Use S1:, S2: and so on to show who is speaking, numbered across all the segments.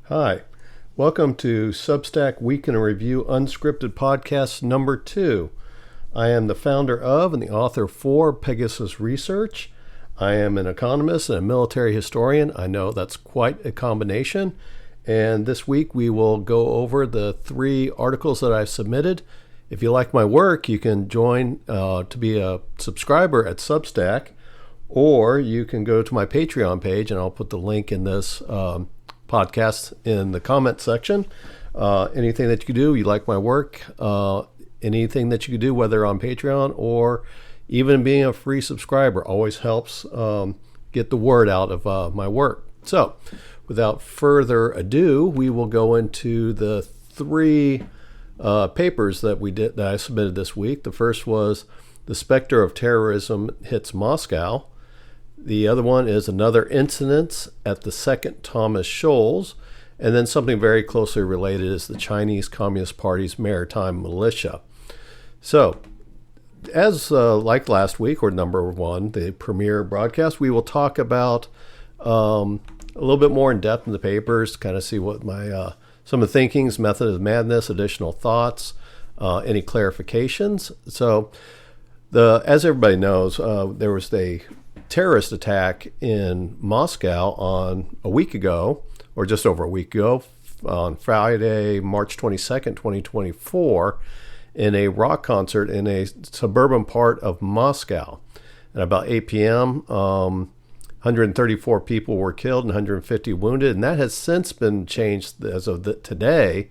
S1: Hi, welcome to Substack Week in Review Unscripted Podcast number 2. I am the founder of and the author for Pegasus Research. I am an economist and a military historian. I know that's quite a combination. And this week we will go over the 3 articles that I've submitted. If you like my work, you can join to be a subscriber at Substack, or you can go to my Patreon page, and I'll put the link in this podcast in the comment section. Anything that you can do, you like my work, anything that you can do, whether on Patreon or even being a free subscriber, always helps get the word out of my work. So without further ado, we will go into the 3 papers that I submitted this week. The first was The Specter of Terrorism Hits Moscow. The other one is Another Incident at the Second Thomas Shoals. And then something very closely related is the Chinese Communist Party's Maritime Militia. So, as like last week, or number 1, the premiere broadcast, we will talk about a little bit more in depth in the papers, kind of see what my some of the thinkings, method of madness, additional thoughts, any clarifications. So, as everybody knows, there was a terrorist attack in Moscow on a week ago, or just over a week ago, on Friday, March 22nd, 2024, in a rock concert in a suburban part of Moscow. At about 8 p.m., 134 people were killed and 150 wounded, and that has since been changed as of today.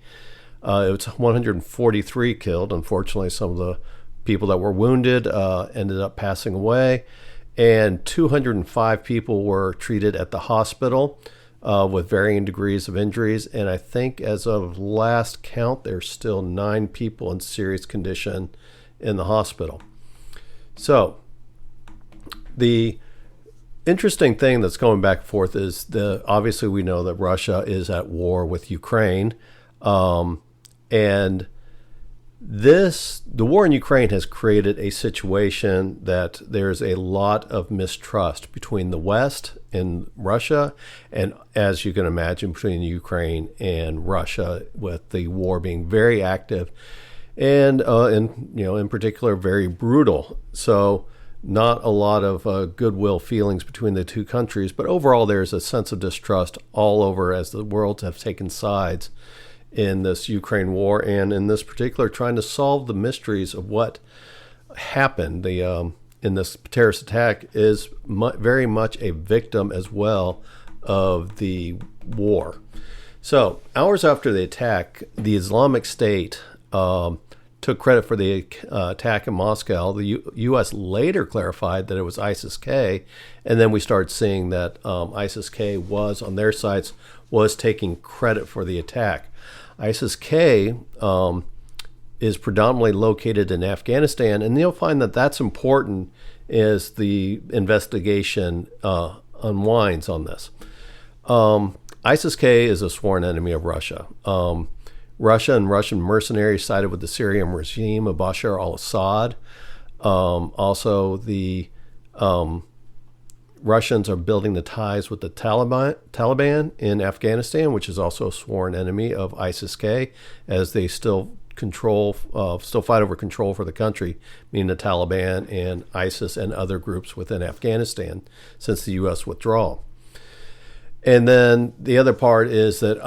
S1: It was 143 killed. Unfortunately, some of the people that were wounded ended up passing away, and 205 people were treated at the hospital with varying degrees of injuries. And I think as of last count, there's still 9 people in serious condition in the hospital. So the interesting thing that's going back and forth is obviously we know that Russia is at war with Ukraine, and the war in Ukraine has created a situation that there's a lot of mistrust between the West and Russia, and as you can imagine, between Ukraine and Russia, with the war being very active and in particular very brutal. So not a lot of goodwill feelings between the 2 countries, but overall there's a sense of distrust all over as the worlds have taken sides in this Ukraine war, and in this particular trying to solve the mysteries of what happened. In this terrorist attack is very much a victim as well of the war. So hours after the attack, the Islamic State took credit for the attack in Moscow. The U.S. later clarified that it was ISIS-K, and then we started seeing that ISIS-K was, on their sites, was taking credit for the attack. ISIS-K is predominantly located in Afghanistan, and you'll find that that's important as the investigation unwinds on this. ISIS-K is a sworn enemy of Russia. Russia and Russian mercenaries sided with the Syrian regime of Bashar al-Assad. Also, the Russians are building the ties with the Taliban in Afghanistan, which is also a sworn enemy of ISIS-K, as they still fight over control for the country, meaning the Taliban and ISIS and other groups within Afghanistan since the U.S. withdrawal. And then the other part is that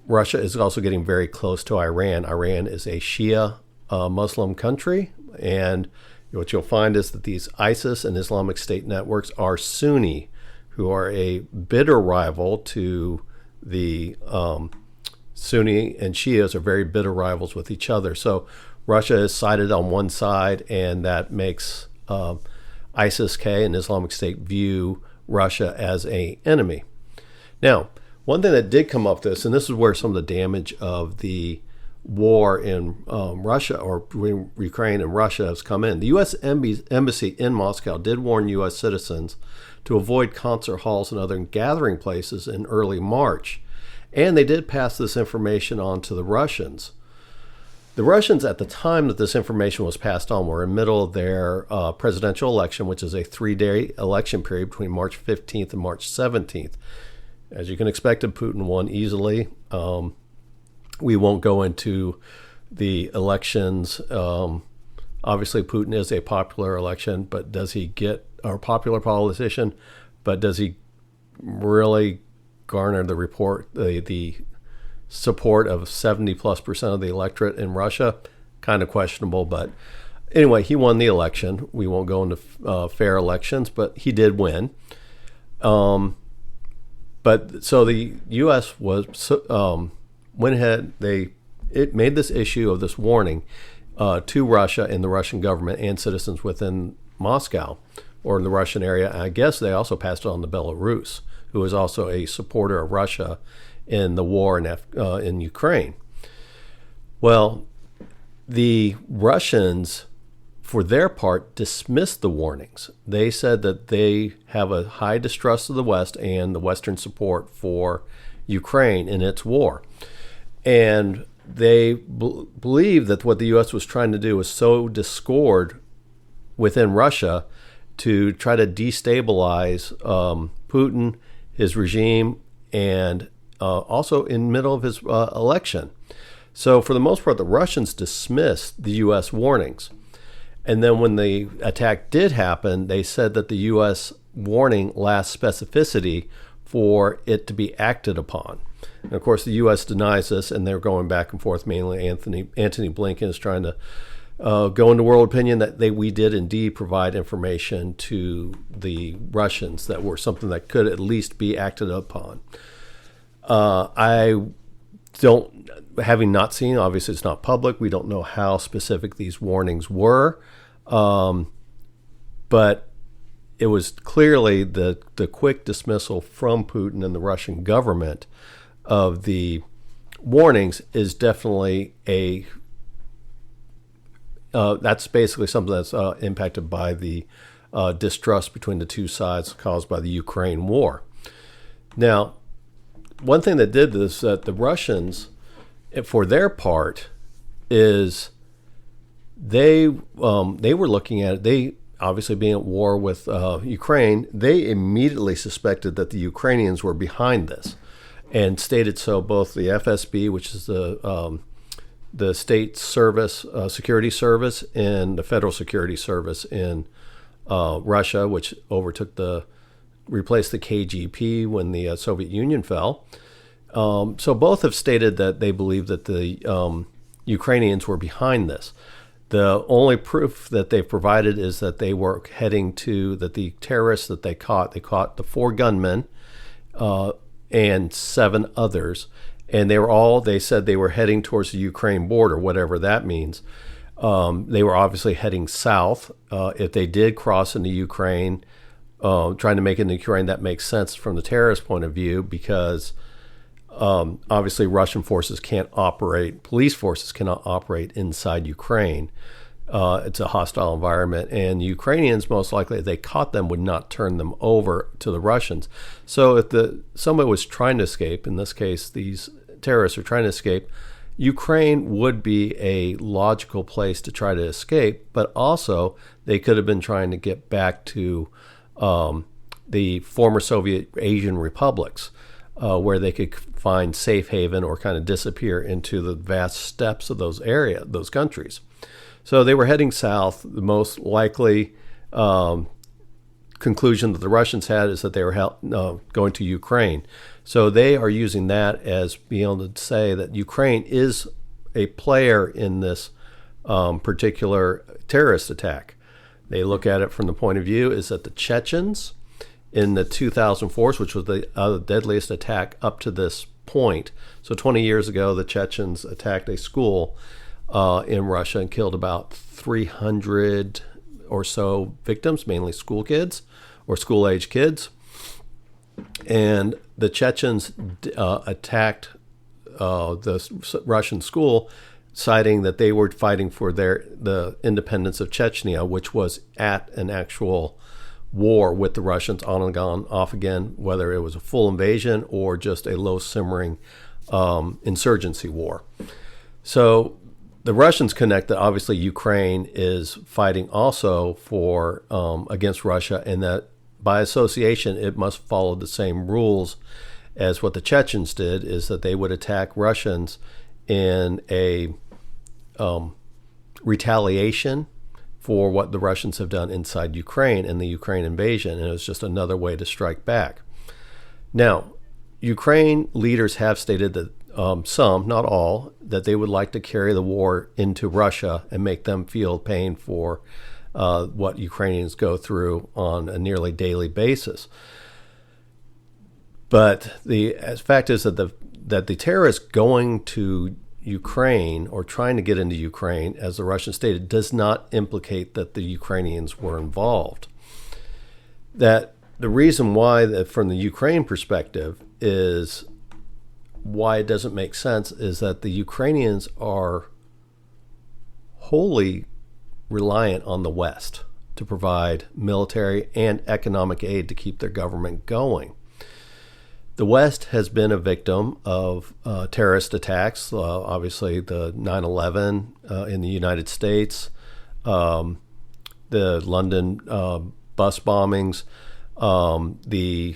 S1: Russia is also getting very close to Iran. Iran is a Shia Muslim country, and what you'll find is that these ISIS and Islamic State networks are Sunni, who are a bitter rival to the Sunni, and Shias are very bitter rivals with each other. So Russia is sided on one side, and that makes ISIS-K and Islamic State view Russia as an enemy. Now, one thing that did come up this, and this is where some of the damage of the war in Russia, or between Ukraine and Russia, has come in. The U.S. Embassy in Moscow did warn U.S. citizens to avoid concert halls and other gathering places in early March, and they did pass this information on to the Russians. The Russians, at the time that this information was passed on, were in the middle of their presidential election, which is a 3-day election period between March 15th and March 17th. as you can expect, Putin won easily. We won't go into the elections. Obviously, Putin is a popular election, but does he get a popular politician? But does he really garner the support of 70+% of the electorate in Russia? Kind of questionable, but anyway, he won the election. We won't go into fair elections, but he did win. But so the U.S. went ahead. It made this issue of this warning to Russia and the Russian government and citizens within Moscow or in the Russian area. I guess they also passed it on to Belarus, who is also a supporter of Russia in the war in Ukraine. Well, the Russians, for their part, dismissed the warnings. They said that they have a high distrust of the West and the Western support for Ukraine in its war. And they believe that what the U.S. was trying to do was sow discord within Russia to try to destabilize Putin, his regime, and also in the middle of his election. So for the most part, the Russians dismissed the U.S. warnings. And then when the attack did happen, they said that the U.S. warning lacked specificity for it to be acted upon. And of course, the U.S. denies this, and they're going back and forth. Mainly, Antony Blinken is trying to go into world opinion that we did indeed provide information to the Russians that were something that could at least be acted upon. I don't, having not seen, obviously it's not public. We don't know how specific these warnings were, but it was clearly the quick dismissal from Putin and the Russian government of the warnings is definitely that's basically something that's impacted by the distrust between the two sides caused by the Ukraine war. Now, one thing that did this, that the Russians, for their part, is they were looking at it. They obviously being at war with Ukraine, they immediately suspected that the Ukrainians were behind this, and stated so. Both the FSB, which is the state service, security service, and the federal security service in Russia, which replaced the KGB when the Soviet Union fell. So both have stated that they believe that the Ukrainians were behind this. The only proof that they've provided is that they were heading to, that the terrorists that they caught the 4 gunmen and 7 others, and they said they were heading towards the Ukraine border, whatever that means. They were obviously heading south. If they did cross into Ukraine, trying to make it into Ukraine, that makes sense from the terrorist point of view, because obviously Russian forces can't operate, police forces cannot operate inside Ukraine. It's a hostile environment, and Ukrainians, most likely, if they caught them, would not turn them over to the Russians. So if somebody was trying to escape, in this case these terrorists are trying to escape, Ukraine would be a logical place to try to escape, but also they could have been trying to get back to the former Soviet Asian republics, where they could find safe haven or kind of disappear into the vast steppes of those countries. So they were heading south. The most likely conclusion that the Russians had is that they were going to Ukraine. So they are using that as being able to say that Ukraine is a player in this particular terrorist attack. They look at it from the point of view is that the Chechens in the 2004, which was the deadliest attack up to this point. So 20 years ago, the Chechens attacked a school in Russia and killed about 300 or so victims, mainly school kids or school-age kids. And the Chechens attacked the Russian school, citing that they were fighting for the independence of Chechnya, which was at an actual war with the Russians, on and on, off again, whether it was a full invasion or just a low simmering insurgency war. So the Russians connect that obviously Ukraine is fighting also for against Russia, and that by association it must follow the same rules as what the Chechens did, is that they would attack Russians in a retaliation for what the Russians have done inside Ukraine in the Ukraine invasion, and it was just another way to strike back. Now, Ukraine leaders have stated that some, not all, that they would like to carry the war into Russia and make them feel pain for what Ukrainians go through on a nearly daily basis. But the fact is that the terrorists going to Ukraine or trying to get into Ukraine, as the Russians stated, does not implicate that the Ukrainians were involved. That the reason why, that from the Ukraine perspective, is why it doesn't make sense is that the Ukrainians are wholly reliant on the West to provide military and economic aid to keep their government going. The West has been a victim of terrorist attacks, obviously the 9/11 in the United States, the London bus bombings, the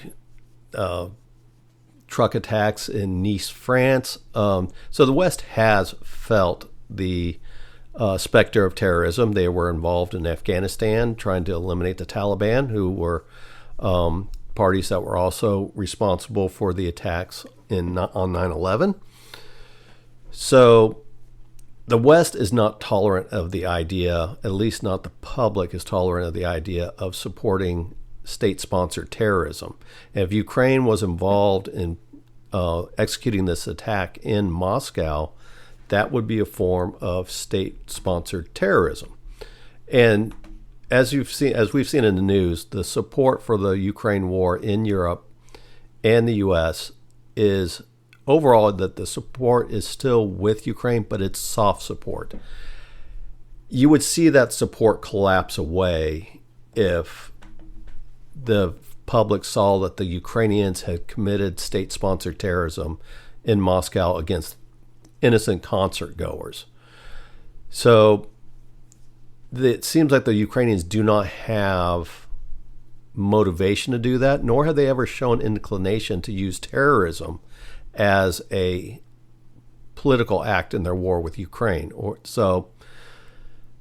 S1: truck attacks in Nice, France. So the West has felt the specter of terrorism. They were involved in Afghanistan trying to eliminate the Taliban, who were parties that were also responsible for the attacks on 9/11. So the West is not tolerant of the idea, at least not the public is tolerant of the idea of supporting state-sponsored terrorism. And if Ukraine was involved in executing this attack in Moscow, that would be a form of state-sponsored terrorism. And as we've seen in the news, the support for the Ukraine war in Europe and the U.S. is overall that the support is still with Ukraine, but it's soft support. You would see that support collapse away if the public saw that the Ukrainians had committed state-sponsored terrorism in Moscow against innocent concert goers. So it seems like the Ukrainians do not have motivation to do that, nor have they ever shown inclination to use terrorism as a political act in their war with Ukraine. So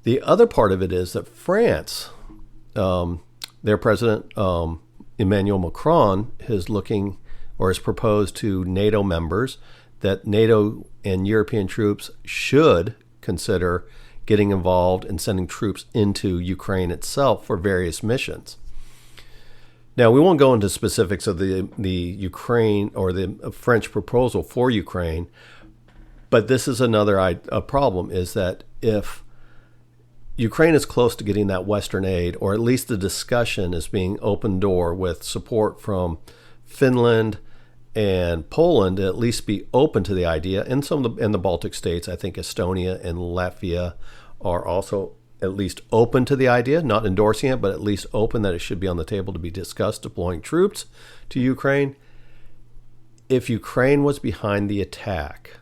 S1: the other part of it is that France, their president, Emmanuel Macron, is looking or has proposed to NATO members that NATO and European troops should consider getting involved and sending troops into Ukraine itself for various missions. Now, we won't go into specifics of the Ukraine or the French proposal for Ukraine, but this is another problem, is that if Ukraine is close to getting that Western aid, or at least the discussion is being open door with support from Finland and Poland to at least be open to the idea, and in the Baltic states, I think Estonia and Latvia are also at least open to the idea, not endorsing it, but at least open that it should be on the table to be discussed, deploying troops to Ukraine. If Ukraine was behind the attack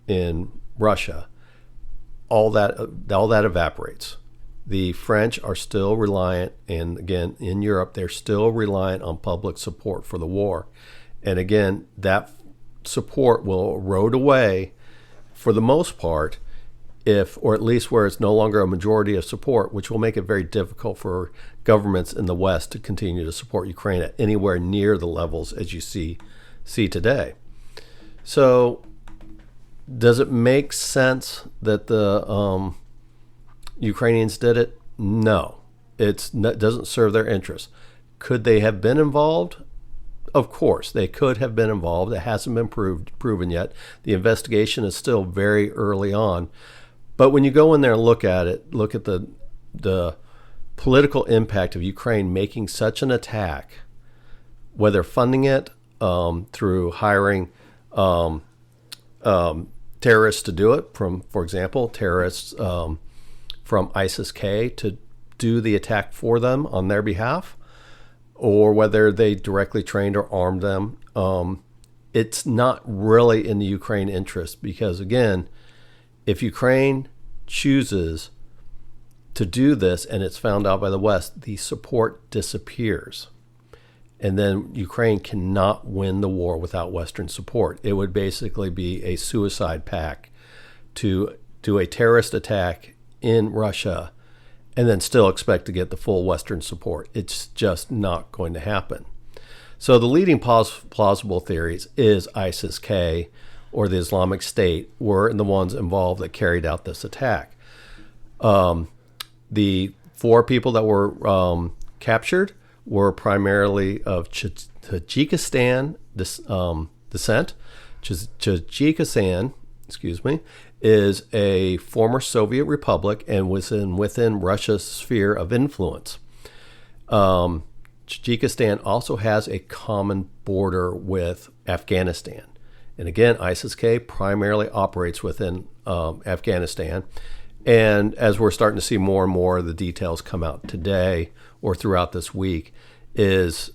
S1: in Russia, all that evaporates. The French are still reliant, and again, in Europe, they're still reliant on public support for the war. And again, that support will erode away for the most part, or at least where it's no longer a majority of support, which will make it very difficult for governments in the West to continue to support Ukraine at anywhere near the levels as you see today. So does it make sense that the Ukrainians did it? No. It doesn't serve their interests. Could they have been involved? Of course, they could have been involved. It hasn't been proven yet. The investigation is still very early on. But when you go in there and look at it, look at the political impact of Ukraine making such an attack, whether funding it through hiring terrorists to do it, for example, terrorists from ISIS-K to do the attack for them on their behalf, or whether they directly trained or armed them, it's not really in the Ukraine interest, because again, if Ukraine chooses to do this and it's found out by the West, the support disappears. And then Ukraine cannot win the war without Western support. It would basically be a suicide pact to do a terrorist attack in Russia and then still expect to get the full Western support. It's just not going to happen. So the leading plausible theories is ISIS-K or the Islamic State were the ones involved that carried out this attack. The 4 people that were captured were primarily of Tajikistan descent. Tajikistan, is a former Soviet republic and was within Russia's sphere of influence. Tajikistan also has a common border with Afghanistan. And again, ISIS-K primarily operates within Afghanistan. And as we're starting to see more and more of the details come out today or throughout this week, is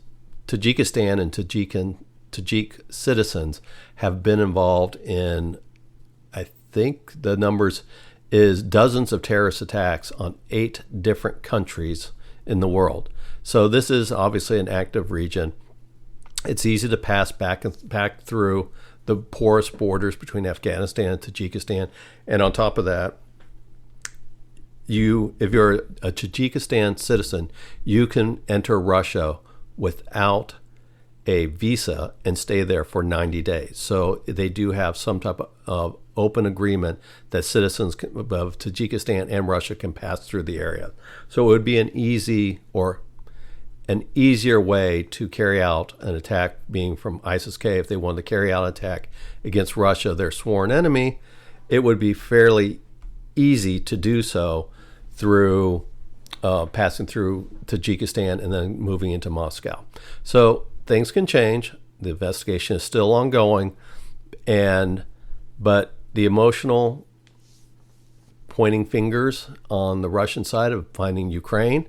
S1: Tajikistan and Tajik citizens have been involved in, I think the numbers is dozens of terrorist attacks on 8 different countries in the world. So this is obviously an active region. It's easy to pass back through the porous borders between Afghanistan and Tajikistan. And on top of that, if you're a Tajikistan citizen, you can enter Russia without a visa and stay there for 90 days. So they do have some type of open agreement that citizens of Tajikistan and Russia can pass through the area. So it would be an easier way to carry out an attack, being from ISIS-K. If they wanted to carry out an attack against Russia, their sworn enemy, it would be fairly easy to do so through passing through Tajikistan and then moving into Moscow. So things can change. The investigation is still ongoing, but the emotional pointing fingers on the Russian side of finding Ukraine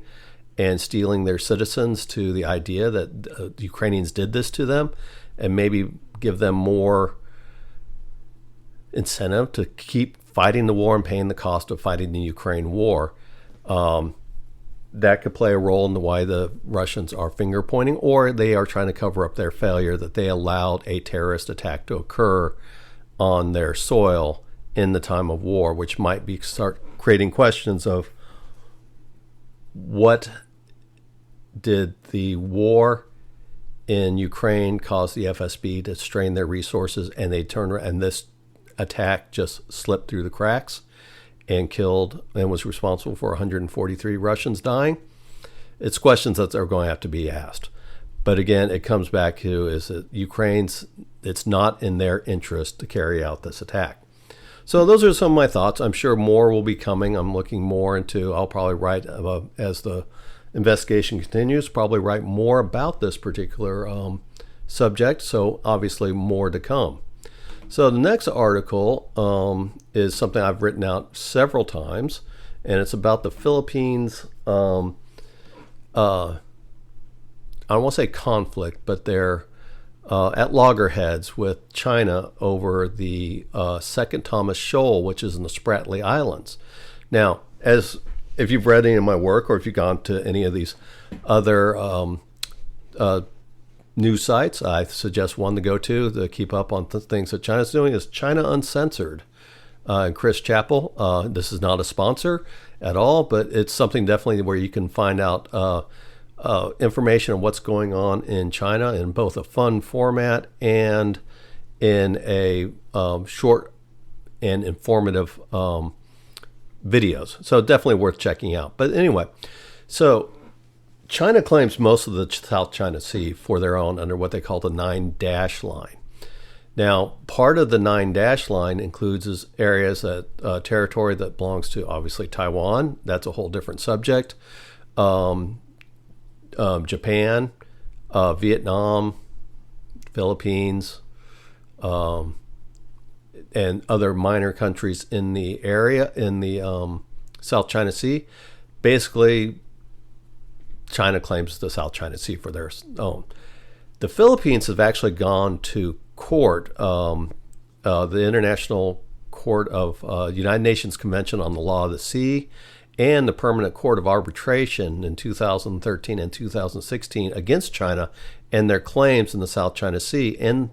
S1: and stealing their citizens to the idea that the Ukrainians did this to them, and maybe give them more incentive to keep fighting the war and paying the cost of fighting the Ukraine war. That could play a role in why the Russians are finger pointing, or they are trying to cover up their failure that they allowed a terrorist attack to occur on their soil in the time of war, which might start creating questions of what did the war in Ukraine cause the FSB to strain their resources, and they turn and this attack just slipped through the cracks and killed and was responsible for 143 Russians dying. It's questions that are going to have to be asked. But again, it comes back to is that it's not in their interest to carry out this attack. So those are some of my thoughts. I'm sure more will be coming. I'm looking more into, I'll probably write, as the investigation continues, probably write more about this particular subject. So obviously more to come. So the next article is something I've written out several times, and it's about the Philippines. I don't want to say conflict, but they're at loggerheads with China over the Second Thomas Shoal, which is in the Spratly Islands. Now, if you've read any of my work, or if you've gone to any of these other news sites, I suggest one to go to keep up on things that China's doing is China Uncensored. And Chris Chappell, this is not a sponsor at all, but it's something definitely where you can find out information on what's going on in China in both a fun format and in a short and informative videos. So definitely worth checking out. But anyway, so China claims most of the South China Sea for their own under what they call the 9-dash line. Now, part of the 9-dash line includes areas that territory that belongs to obviously Taiwan. That's a whole different subject. Japan, Vietnam, Philippines, and other minor countries in the area in the South China Sea. Basically, China claims the South China Sea for their own. The Philippines have actually gone to court, the International Court of United Nations Convention on the Law of the Sea, and the Permanent Court of Arbitration in 2013 and 2016 against China and their claims in the South China Sea. And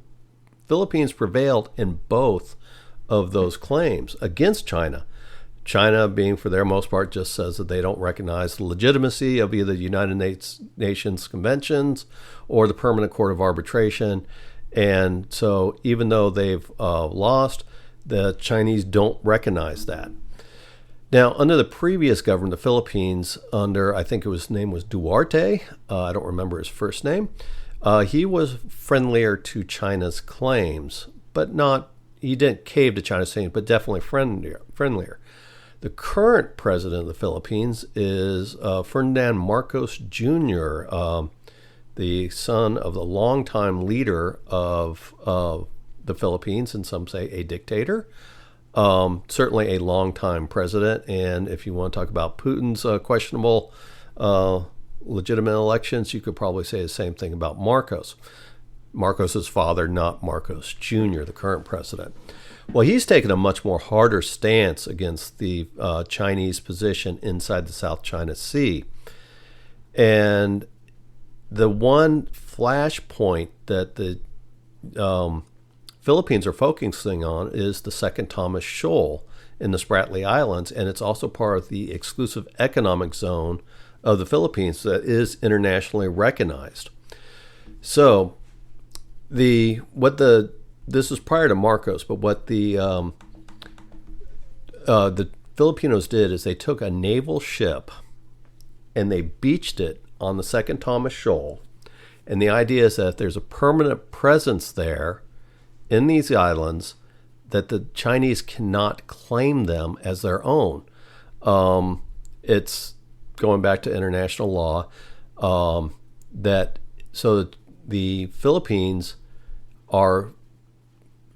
S1: Philippines prevailed in both of those claims against China. China, being for their most part, just says that they don't recognize the legitimacy of either the United Nations conventions or the Permanent Court of Arbitration. And so even though they've lost, the Chinese don't recognize that. Now, under the previous government, the Philippines, under, I think his name was Duarte, I don't remember his first name, he was friendlier to China's claims, but not, he didn't cave to China's claims, but definitely friendlier. The current president of the Philippines is Ferdinand Marcos Jr., the son of the longtime leader of the Philippines, and some say a dictator. Certainly a longtime president, and if you want to talk about Putin's questionable legitimate elections, you could probably say the same thing about Marcos. Marcos's father, not Marcos Jr., the current president. Well, he's taken a much more harder stance against the Chinese position inside the South China Sea. And the one flashpoint that the Philippines are focusing on is the Second Thomas Shoal in the Spratly Islands, and it's also part of the exclusive economic zone of the Philippines that is internationally recognized. So this is prior to Marcos, but what the Filipinos did is they took a naval ship and they beached it on the Second Thomas Shoal. And the idea is that if there's a permanent presence there in these islands, that the Chinese cannot claim them as their own. It's going back to international law, that the Philippines are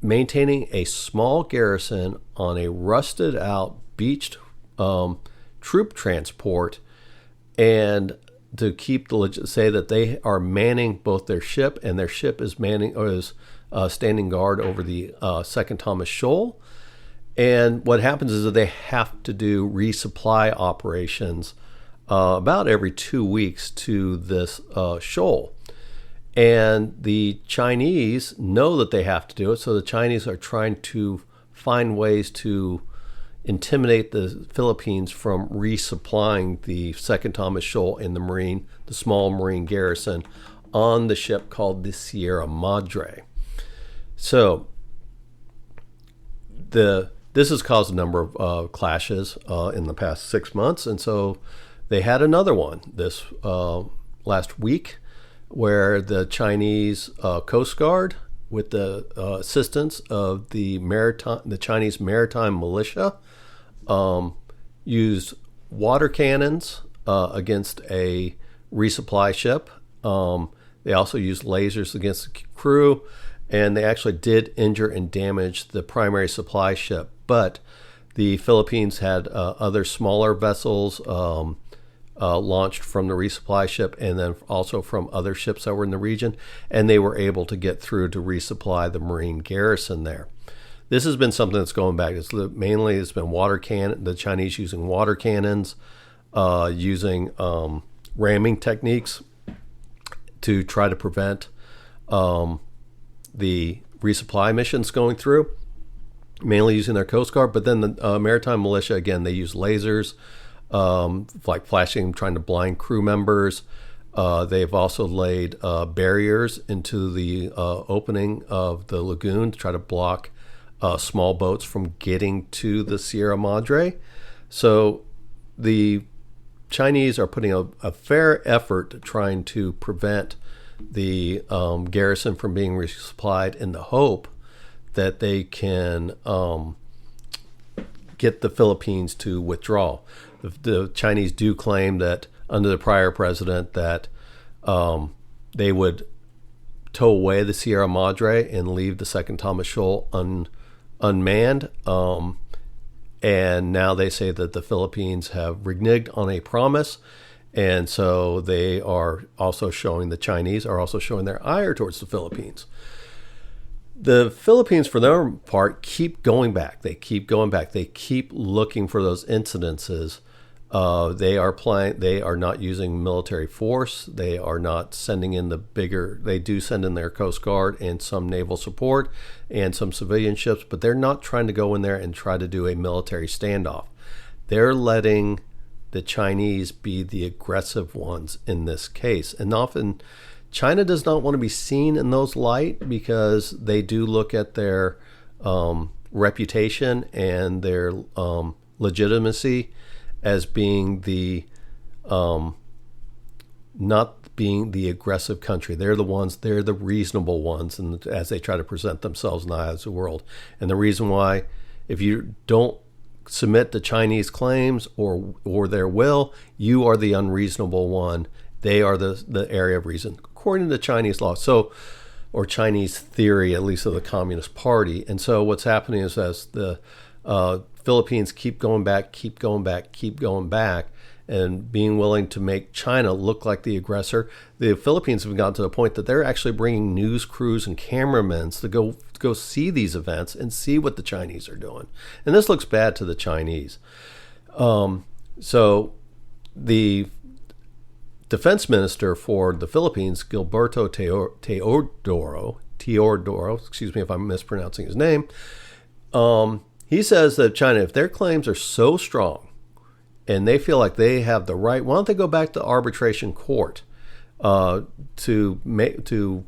S1: maintaining a small garrison on a rusted out beached troop transport, and to keep say that they are manning both their ship, and their ship is standing guard over the Second Thomas Shoal. And what happens is that they have to do resupply operations about every 2 weeks to this shoal. And the Chinese know that they have to do it, so the Chinese are trying to find ways to intimidate the Philippines from resupplying the Second Thomas Shoal and the small marine garrison on the ship called the Sierra Madre. So this has caused a number of clashes in the past 6 months, and so they had another one this last week, where the Chinese Coast Guard, with the assistance of the Chinese Maritime Militia, used water cannons against a resupply ship. They also used lasers against the crew, and they actually did injure and damage the primary supply ship. But the Philippines had other smaller vessels launched from the resupply ship, and then also from other ships that were in the region, and they were able to get through to resupply the Marine garrison there. This has been something that's going back. It's been the Chinese using water cannons, using ramming techniques to try to prevent the resupply missions going through, mainly using their Coast Guard. But then the Maritime Militia, again, they use lasers, like flashing, trying to blind crew members. They've also laid barriers into the opening of the lagoon to try to block small boats from getting to the Sierra Madre. So the Chinese are putting a fair effort trying to prevent the garrison from being resupplied, in the hope that they can get the Philippines to withdraw. The Chinese do claim that under the prior president that they would tow away the Sierra Madre and leave the Second Thomas Shoal unmanned. And now they say that the Philippines have reneged on a promise. And so they are also the Chinese are also showing their ire towards the Philippines. The Philippines, for their part, keep going back. They keep going back. They keep looking for those incidences They are not using military force. They are not sending in the bigger. They do send in their Coast Guard and some naval support and some civilian ships, but they're not trying to go in there and try to do a military standoff. They're letting the Chinese be the aggressive ones in this case, and often China does not want to be seen in those light because they do look at their reputation and their legitimacy as being the not being the aggressive country. They're the reasonable ones, and as they try to present themselves in the eyes of the world. And the reason why, if you don't submit to Chinese claims or their will, you are the unreasonable one. They are the area of reason, according to Chinese law. Or Chinese theory, at least of the Communist Party. And so what's happening is, as the Philippines keep going back, and being willing to make China look like the aggressor, the Philippines have gotten to the point that they're actually bringing news crews and cameramen to go see these events and see what the Chinese are doing. And this looks bad to the Chinese. So the defense minister for the Philippines, Gilberto Teodoro, excuse me if I'm mispronouncing his name, he says that China, if their claims are so strong and they feel like they have the right, why don't they go back to arbitration court to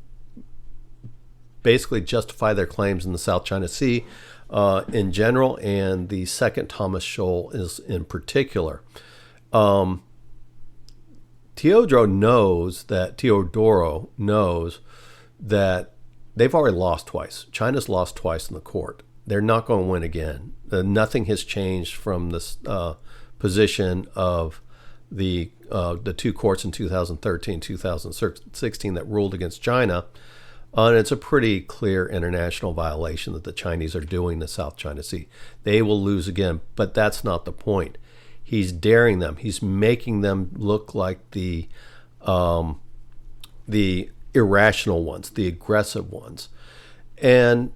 S1: basically justify their claims in the South China Sea in general, and the second Thomas Shoal is in particular. Teodoro knows that they've already lost twice. China's lost twice in the court. They're not going to win again. Nothing has changed from this position of the two courts in 2013, 2016 that ruled against China. And it's a pretty clear international violation that the Chinese are doing in the South China Sea. They will lose again, but that's not the point. He's daring them. He's making them look like the irrational ones, the aggressive ones. And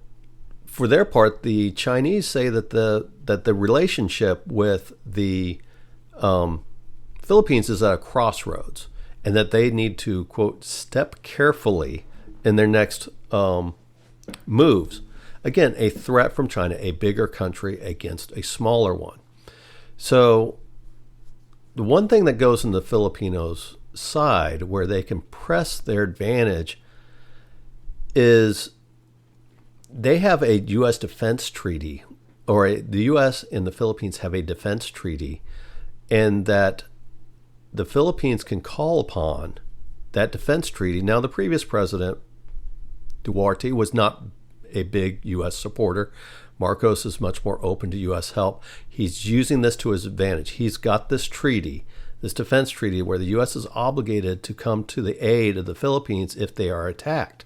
S1: for their part, the Chinese say that the relationship with the Philippines is at a crossroads, and that they need to, quote, step carefully in their next moves. Again, a threat from China, a bigger country against a smaller one. So the one thing that goes in the Filipinos' side where they can press their advantage is they have a U.S. defense treaty, the U.S. and the Philippines have a defense treaty, and that the Philippines can call upon that defense treaty. Now, the previous president, Duarte, was not a big U.S. supporter. Marcos is much more open to U.S. help. He's using this to his advantage. He's got this treaty, this defense treaty, where the U.S. is obligated to come to the aid of the Philippines if they are attacked.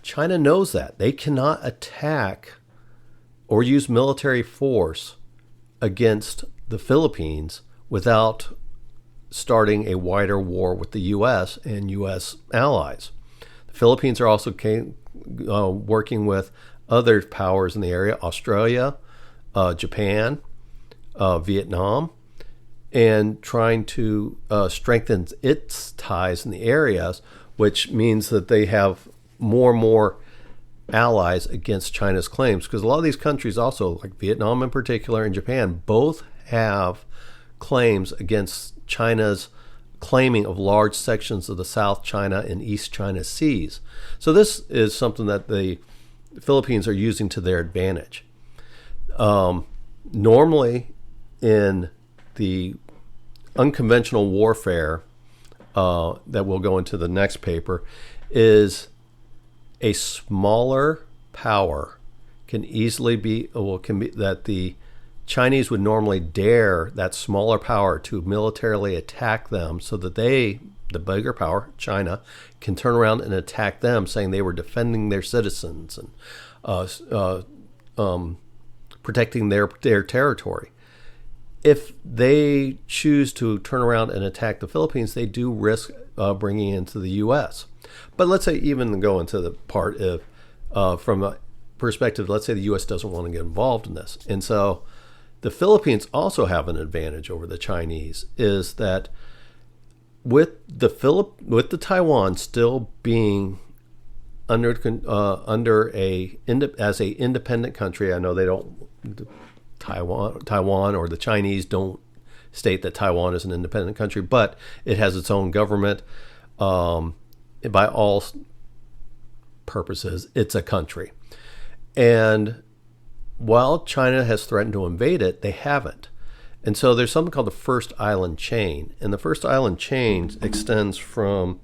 S1: China knows that. They cannot attack or use military force against the Philippines without starting a wider war with the U.S. and U.S. allies. The Philippines are also working with other powers in the area, Australia, Japan, Vietnam, and trying to strengthen its ties in the areas, which means that they have more and more allies against China's claims. Because a lot of these countries also, like Vietnam in particular and Japan, both have claims against China's claiming of large sections of the South China and East China Seas. So this is something that the Philippines are using to their advantage. Normally, in the unconventional warfare that we'll go into the next paper, is a smaller power can be that the Chinese would normally dare that smaller power to militarily attack them, so that the bigger power, China, can turn around and attack them, saying they were defending their citizens and protecting their territory. If they choose to turn around and attack the Philippines, they do risk bringing into the U.S. But let's say, even go into the part of, from a perspective, let's say the U.S. doesn't want to get involved in this. And so The Philippines also have an advantage over the Chinese, is that with the Taiwan still being under as a independent country. I know they don't, Taiwan or the Chinese don't state that Taiwan is an independent country, but it has its own government. By all purposes, it's a country. And while China has threatened to invade it, they haven't. And so there's something called the First Island Chain. And the First Island Chain extends from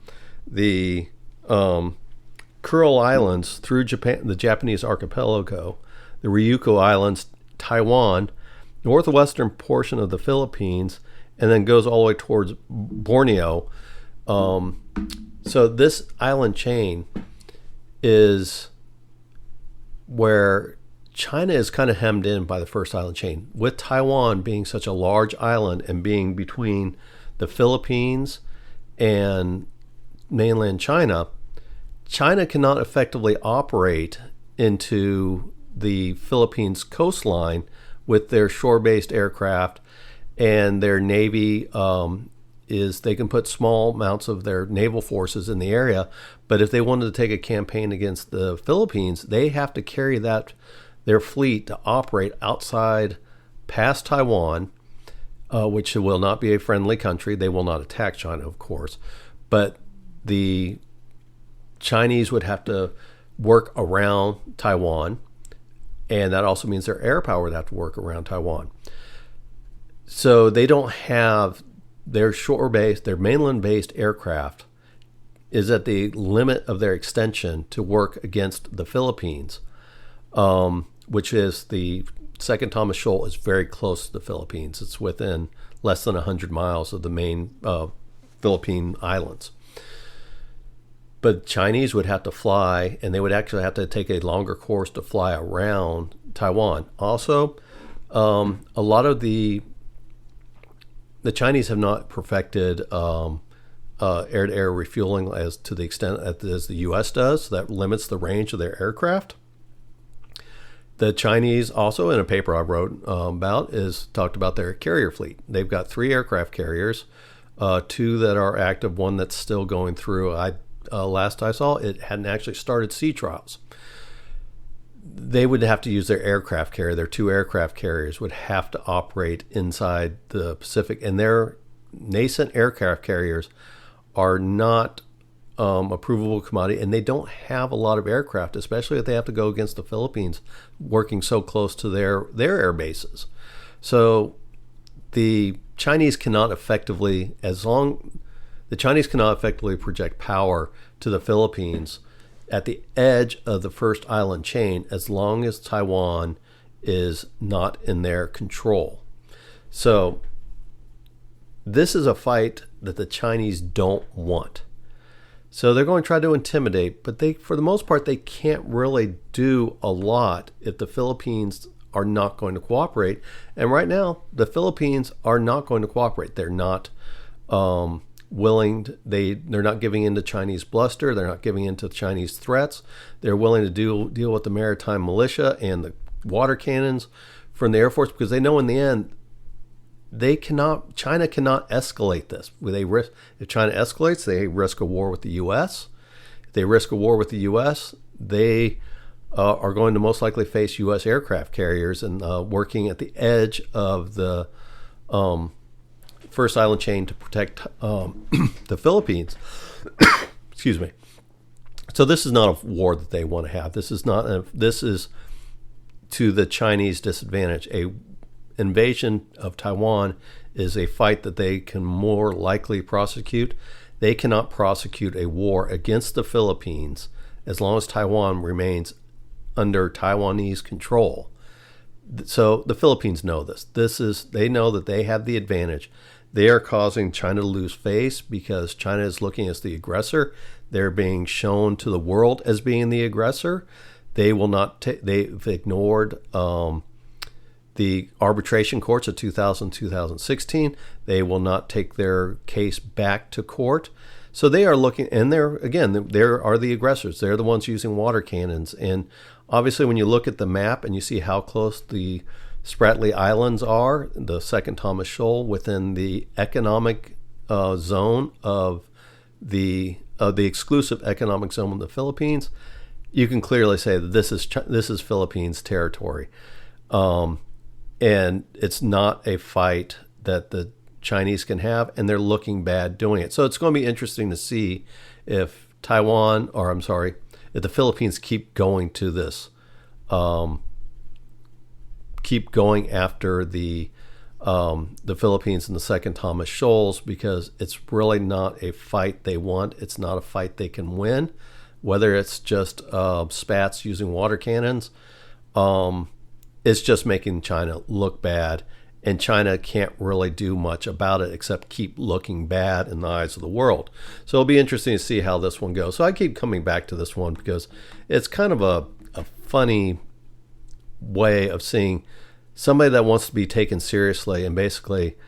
S1: the Kuril Islands through Japan, the Japanese archipelago, the Ryukyu Islands, Taiwan, northwestern portion of the Philippines, and then goes all the way towards Borneo. So this island chain is where China is kind of hemmed in by the First Island Chain. With Taiwan being such a large island and being between the Philippines and mainland China, China cannot effectively operate into the Philippines coastline with their shore-based aircraft, and their Navy is they can put small amounts of their naval forces in the area, but if they wanted to take a campaign against the Philippines, they have to carry their fleet to operate outside past Taiwan, which will not be a friendly country. They will not attack China, of course, but the Chinese would have to work around Taiwan, and that also means their air power would have to work around Taiwan. So they don't have their shore-based, their mainland-based aircraft is at the limit of their extension to work against the Philippines, which is the Second Thomas Shoal is very close to the Philippines. It's within less than 100 miles of the main Philippine islands. But Chinese would have to fly, and they would actually have to take a longer course to fly around Taiwan. Also, a lot of the Chinese have not perfected air-to-air refueling as to the extent as the U.S. does. So that limits the range of their aircraft. The Chinese also, in a paper I wrote about, talked about their carrier fleet. They've got 3 aircraft carriers, 2 that are active, one that's still going through. Last I saw, it hadn't actually started sea trials. They would have to use their aircraft carrier. Their 2 aircraft carriers would have to operate inside the Pacific, and their nascent aircraft carriers are not a provable commodity, and they don't have a lot of aircraft, especially if they have to go against the Philippines, working so close to their air bases. So the Chinese cannot effectively, project power to the Philippines at the edge of the First Island Chain as long as Taiwan is not in their control. So this is a fight that the Chinese don't want. So they're going to try to intimidate, but for the most part, they can't really do a lot if the Philippines are not going to cooperate. And right now, the Philippines are not going to cooperate. They're not willing. They're not giving in to Chinese bluster. They're not giving in to Chinese threats. They're willing to deal with the Maritime Militia and the water cannons from the Air Force, because they know in the end China cannot escalate this. If China escalates, they risk a war with the U.S. If they risk a war with the U.S., they are going to most likely face U.S. aircraft carriers and working at the edge of the First Island Chain to protect the Philippines. Excuse me. So this is not a war that they want to have. This is to the Chinese disadvantage. A invasion of Taiwan is a fight that they can more likely prosecute. They cannot prosecute a war against the Philippines as long as Taiwan remains under Taiwanese control. So the Philippines know this. They know that they have the advantage. They are causing China to lose face because China is looking as the aggressor. They're being shown to the world as being the aggressor. They will not. They've ignored the arbitration courts of 2016. They will not take their case back to court. So they are looking, and they are the aggressors. They're the ones using water cannons. And obviously, when you look at the map and you see how close the Spratly Islands are, the second Thomas Shoal, within the economic zone of the exclusive economic zone of the Philippines. You can clearly say that this is Philippines territory, and it's not a fight that the Chinese can have, and they're looking bad doing it. So it's going to be interesting to see if if the Philippines keep going to this, keep going after the Philippines and the second Thomas Shoals, because it's really not a fight they want. It's not a fight they can win, whether it's just spats using water cannons. It's just making China look bad, and China can't really do much about it except keep looking bad in the eyes of the world. So it'll be interesting to see how this one goes. So I keep coming back to this one because it's kind of a funny way of seeing somebody that wants to be taken seriously, and basically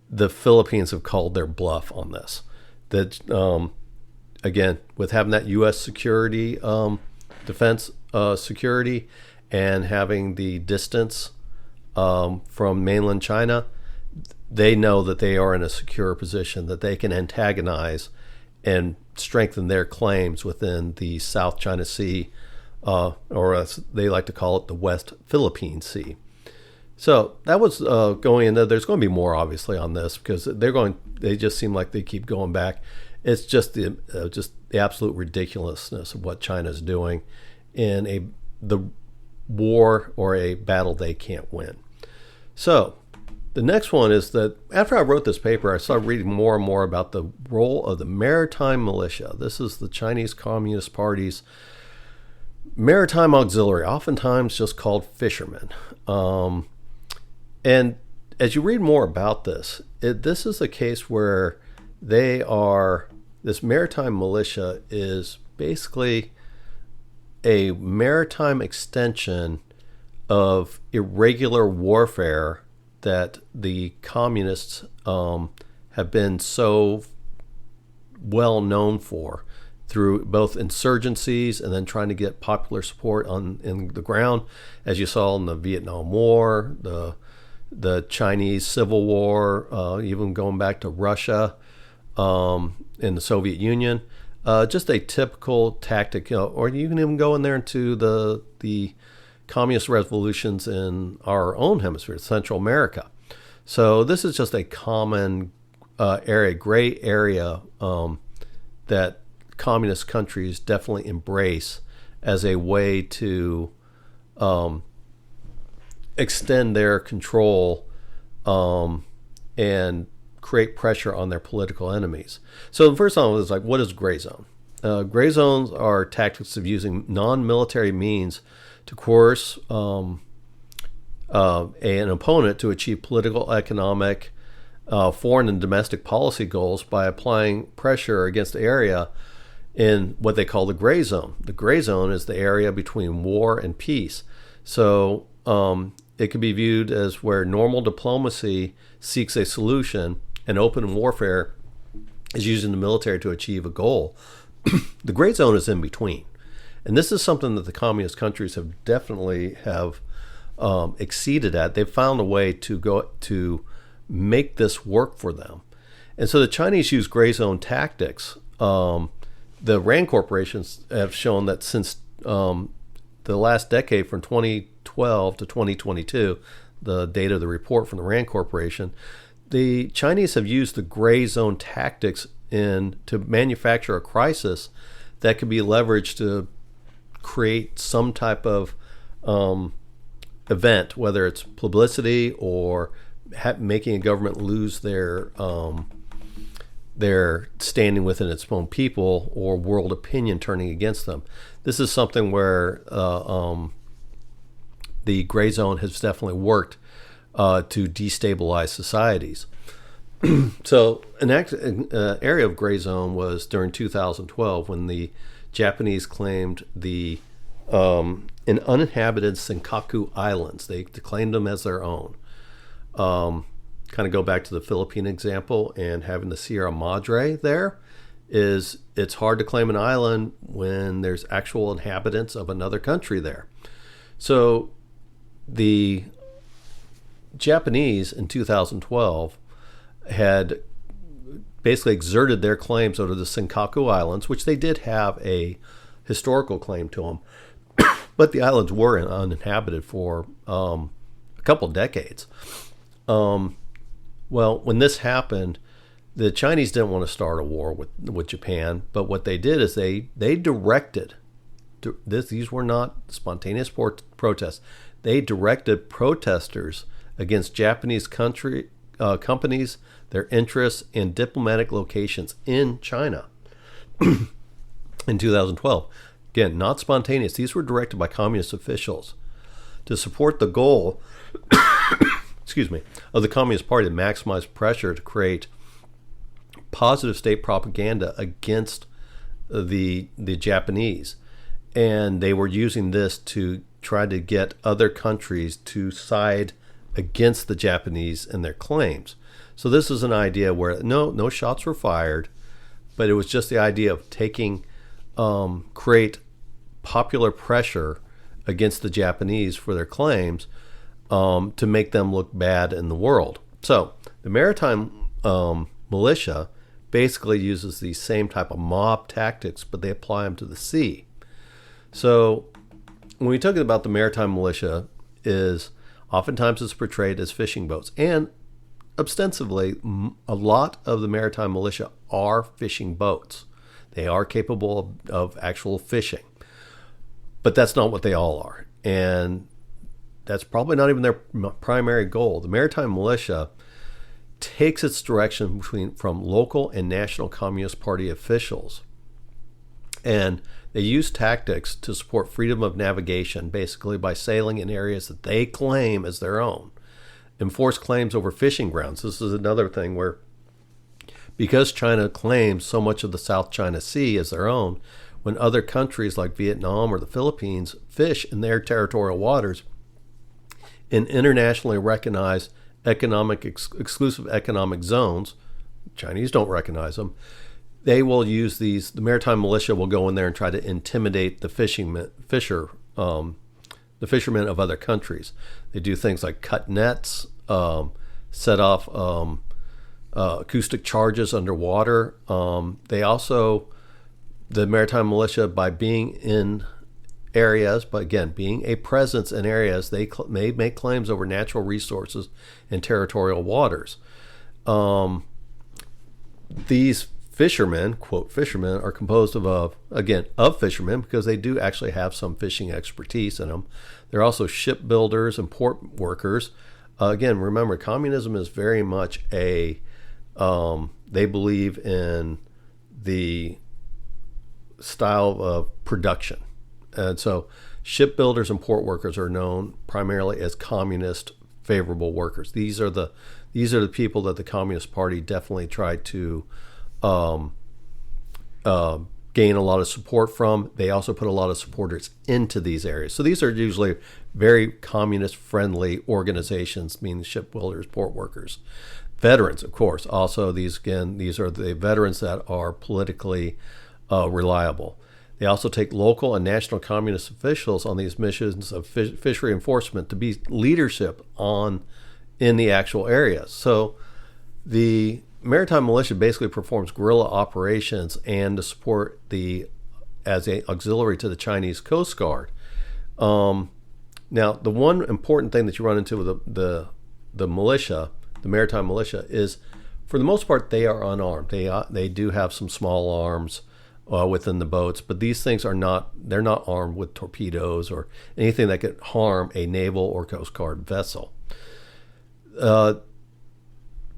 S1: the Philippines have called their bluff on this. That again, with having that U.S. security, defense security, and having the distance from mainland China, they know that they are in a secure position, that they can antagonize and strengthen their claims within the South China Sea, or as they like to call it, the West Philippine Sea. So that was going into. There's going to be more, obviously, on this, because they just seem like they keep going back. It's just the absolute ridiculousness of what China's doing in the war or a battle they can't win. So the next one is that after I wrote this paper, I started reading more and more about the role of the Maritime Militia. This is the Chinese Communist Party's maritime auxiliary, oftentimes just called fishermen. And as you read more about this, this is a case where this maritime militia is basically a maritime extension of irregular warfare that the communists have been so well known for, through both insurgencies and then trying to get popular support in the ground, as you saw in the Vietnam War, the Chinese Civil War, even going back to Russia, in the Soviet Union. Just a typical tactic, or you can even go in there into the communist revolutions in our own hemisphere, Central America. So this is just a common gray area, that communist countries definitely embrace as a way to extend their control and create pressure on their political enemies. So the first one is like, what is gray zone? Gray zones are tactics of using non-military means to coerce an opponent to achieve political, economic, foreign and domestic policy goals by applying pressure against the area in what they call the gray zone. The gray zone is the area between war and peace. So it can be viewed as where normal diplomacy seeks a solution and open warfare is using the military to achieve a goal. The gray zone is in between. And this is something that the communist countries have definitely exceeded at. They've found a way to make this work for them. And so the Chinese use gray zone tactics. The RAND corporations have shown that since the last decade, from 2012 to 2022, the data of the report from the RAND Corporation, the Chinese have used the gray zone tactics to manufacture a crisis that could be leveraged to create some type of event, whether it's publicity or making a government lose their standing within its own people, or world opinion turning against them. This is something where the gray zone has definitely worked to destabilize societies. So an area of gray zone was during 2012 when the Japanese claimed the uninhabited Senkaku Islands. They claimed them as their own. Kind of go back to the Philippine example, and having the Sierra Madre there, it's hard to claim an island when there's actual inhabitants of another country there. So the Japanese in 2012 had basically exerted their claims over the Senkaku Islands, which they did have a historical claim to them, but the islands were uninhabited for a couple decades. Well, when this happened, the Chinese didn't want to start a war with Japan, but what they did is they directed these were not spontaneous protests. They directed protesters against Japanese companies, their interests, and diplomatic locations in China in 2012. Again, not spontaneous. These were directed by communist officials to support the goal excuse me, of the Communist Party to maximize pressure to create positive state propaganda against the Japanese. And they were using this to try to get other countries to side against the Japanese and their claims. So this is an idea where no shots were fired, but it was just the idea of create popular pressure against the Japanese for their claims, to make them look bad in the world. So the Maritime Militia basically uses these same type of mob tactics, but they apply them to the sea. So when we talk about the Maritime Militia, is oftentimes it's portrayed as fishing boats, and ostensibly a lot of the Maritime Militia are fishing boats. They are capable of actual fishing, but that's not what they all are, and that's probably not even their primary goal. The Maritime Militia takes its direction from local and national Communist Party officials, and they use tactics to support freedom of navigation, basically by sailing in areas that they claim as their own, enforce claims over fishing grounds. This is another thing where, because China claims so much of the South China Sea as their own, when other countries like Vietnam or the Philippines fish in their territorial waters in internationally recognized exclusive economic zones, Chinese don't recognize them, they will use these. The Maritime Militia will go in there and try to intimidate the fishermen of other countries. They do things like cut nets, set off acoustic charges underwater. They also, the Maritime Militia, by being in areas, but again, being a presence in areas, they may make claims over natural resources and territorial waters. These fishermen, quote fishermen, are composed of fishermen, because they do actually have some fishing expertise in them. They're also shipbuilders and port workers. Again, remember, communism is very much they believe in the style of production. And so shipbuilders and port workers are known primarily as communist favorable workers. These are the people that the Communist Party definitely tried to gain a lot of support from. They also put a lot of supporters into these areas. So these are usually very communist friendly organizations, meaning shipbuilders, port workers. Veterans, of course, also these are the veterans that are politically reliable. They also take local and national communist officials on these missions of fishery enforcement to be leadership in the actual areas. So the Maritime Militia basically performs guerrilla operations and to support as an auxiliary to the Chinese Coast Guard. Now, the one important thing that you run into with the militia, the Maritime Militia, is for the most part they are unarmed. They do have some small arms within the boats, but these things they're not armed with torpedoes or anything that could harm a naval or Coast Guard vessel.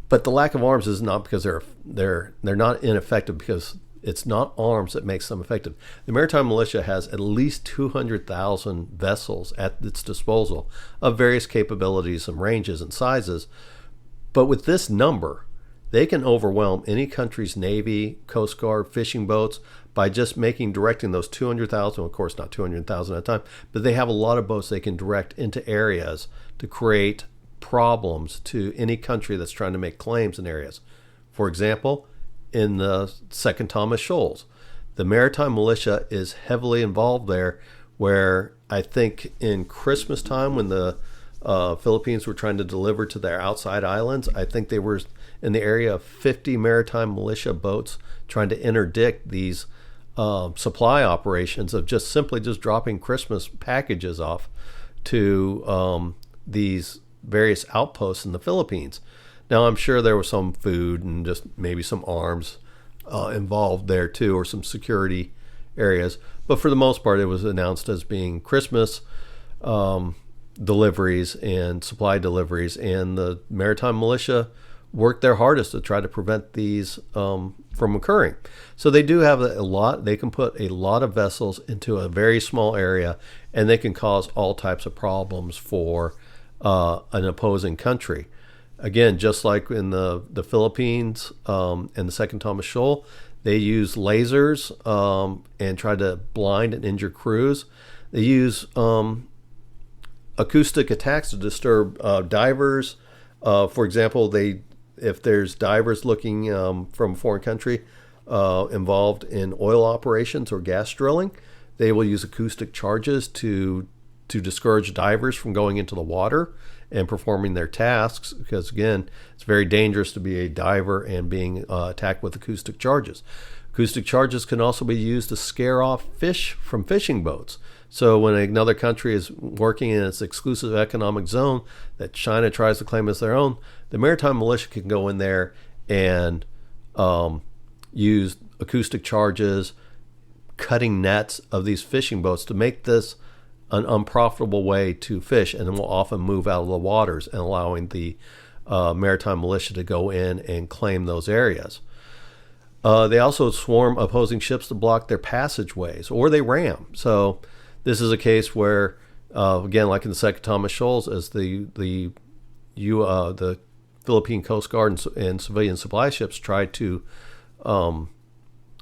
S1: But the lack of arms is not because they're not ineffective, because it's not arms that makes them effective. The Maritime Militia has at least 200,000 vessels at its disposal of various capabilities and ranges and sizes. But with this number, they can overwhelm any country's Navy, Coast Guard, fishing boats by just directing those 200,000, of course not 200,000 at a time, but they have a lot of boats they can direct into areas to create problems to any country that's trying to make claims in areas. For example, in the Second Thomas Shoals, the Maritime Militia is heavily involved there, where I think in Christmas time when the Philippines were trying to deliver to their outside islands. I think they were in the area of 50 maritime militia boats trying to interdict these supply operations of just simply just dropping Christmas packages off to these various outposts in the Philippines. Now, I'm sure there was some food and just maybe some arms involved there too, or some security areas. But for the most part, it was announced as being Christmas deliveries and supply deliveries, and the maritime militia worked their hardest to try to prevent these from occurring. So they do have a lot. They can put a lot of vessels into a very small area, and they can cause all types of problems for an opposing country. Again, just like in the Philippines and the Second Thomas Shoal, they use lasers and try to blind and injure crews. They use acoustic attacks to disturb divers. For example, if there's divers looking from a foreign country involved in oil operations or gas drilling, they will use acoustic charges to discourage divers from going into the water and performing their tasks, because again, it's very dangerous to be a diver and being attacked with acoustic charges. Acoustic charges can also be used to scare off fish from fishing boats. So when another country is working in its exclusive economic zone that China tries to claim as their own, the maritime militia can go in there and use acoustic charges, cutting nets of these fishing boats to make this an unprofitable way to fish, and then will often move out of the waters and allowing the maritime militia to go in and claim those areas. They also swarm opposing ships to block their passageways, or they ram. So this is a case where, again, like in the Second Thomas Shoals, as the Philippine Coast Guard and civilian supply ships tried to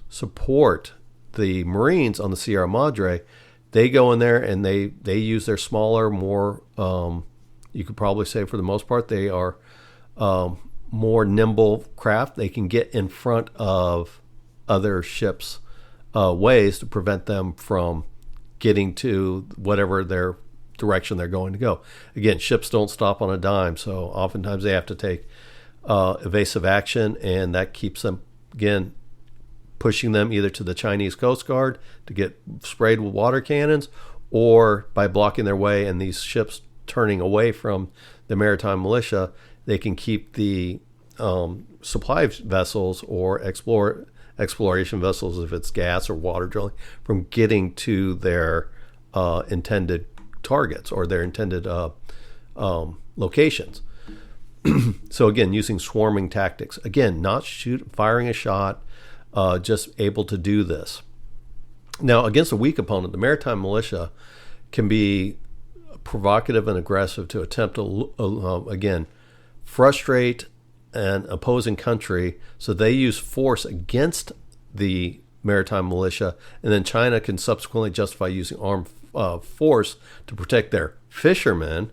S1: support the Marines on the Sierra Madre, they go in there and they use their smaller, more, you could probably say for the most part, they are more nimble craft. They can get in front of other ships' ways to prevent them from getting to whatever their direction they're going to go. Again, ships don't stop on a dime, so oftentimes they have to take evasive action, and that keeps them, again, pushing them either to the Chinese Coast Guard to get sprayed with water cannons, or by blocking their way and these ships turning away from the maritime militia, they can keep the supply vessels or exploration vessels, if it's gas or water drilling, from getting to their intended targets or their intended locations. So again, using swarming tactics. Again, not firing a shot, just able to do this. Now, against a weak opponent, the maritime militia can be provocative and aggressive to attempt to, again, frustrate an opposing country, so they use force against the maritime militia, and then China can subsequently justify using armed force to protect their fishermen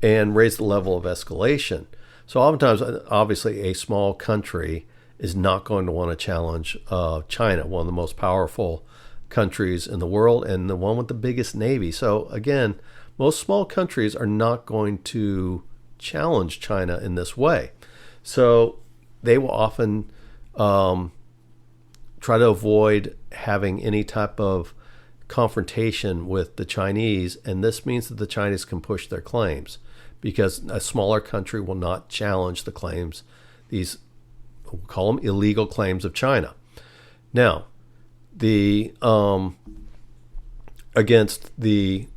S1: and raise the level of escalation. So oftentimes, obviously, a small country is not going to want to challenge China, one of the most powerful countries in the world and the one with the biggest navy. So again, most small countries are not going to challenge China in this way. So they will often try to avoid having any type of confrontation with the Chinese, and this means that the Chinese can push their claims, because a smaller country will not challenge the claims, these, we'll call them illegal claims of China. Now, the against the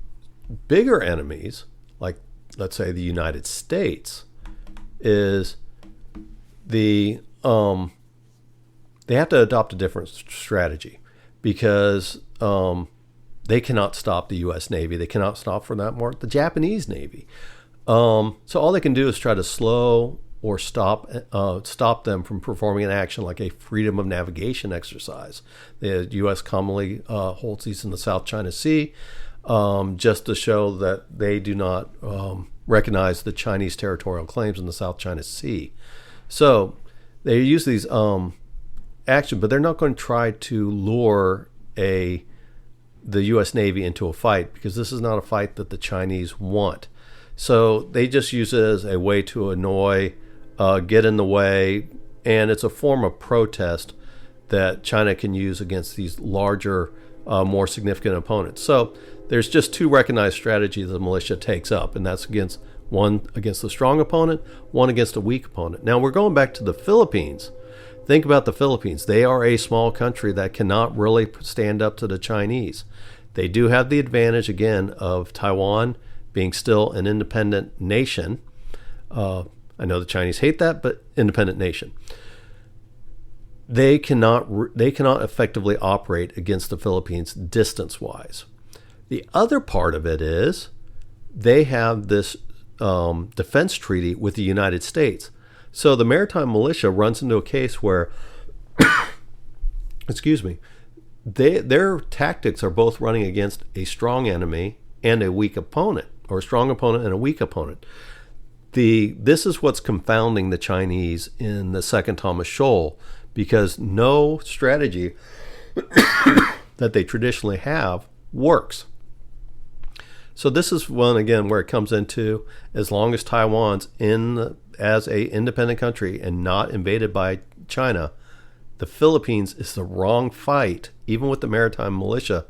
S1: bigger enemies, like let's say the United States, is they have to adopt a different strategy, because they cannot stop the U.S. Navy. They cannot stop, for that matter, the Japanese Navy. So all they can do is try to slow or stop them from performing an action like a freedom of navigation exercise. The U.S. commonly holds these in the South China Sea, just to show that they do not recognize the Chinese territorial claims in the South China Sea. So they use these actions, but they're not going to try to lure the U.S. Navy into a fight, because this is not a fight that the Chinese want. So they just use it as a way to annoy, get in the way, and it's a form of protest that China can use against these larger, more significant opponents. So there's just two recognized strategies the militia takes up, and that's one against a strong opponent, one against a weak opponent. Now we're going back to the Philippines. Think about the Philippines. They are a small country that cannot really stand up to the Chinese. They do have the advantage, again, of Taiwan being still an independent nation. I know the Chinese hate that, but independent nation. They cannot effectively operate against the Philippines distance-wise. The other part of it is they have this defense treaty with the United States. So the Maritime Militia runs into a case where, excuse me, their tactics are both running against a strong enemy and a weak opponent, or a strong opponent and a weak opponent. This is what's confounding the Chinese in the Second Thomas Shoal, because no strategy that they traditionally have works. So this is one, again, where it comes into, as long as Taiwan's as a independent country and not invaded by China, the Philippines is the wrong fight, even with the Maritime Militia,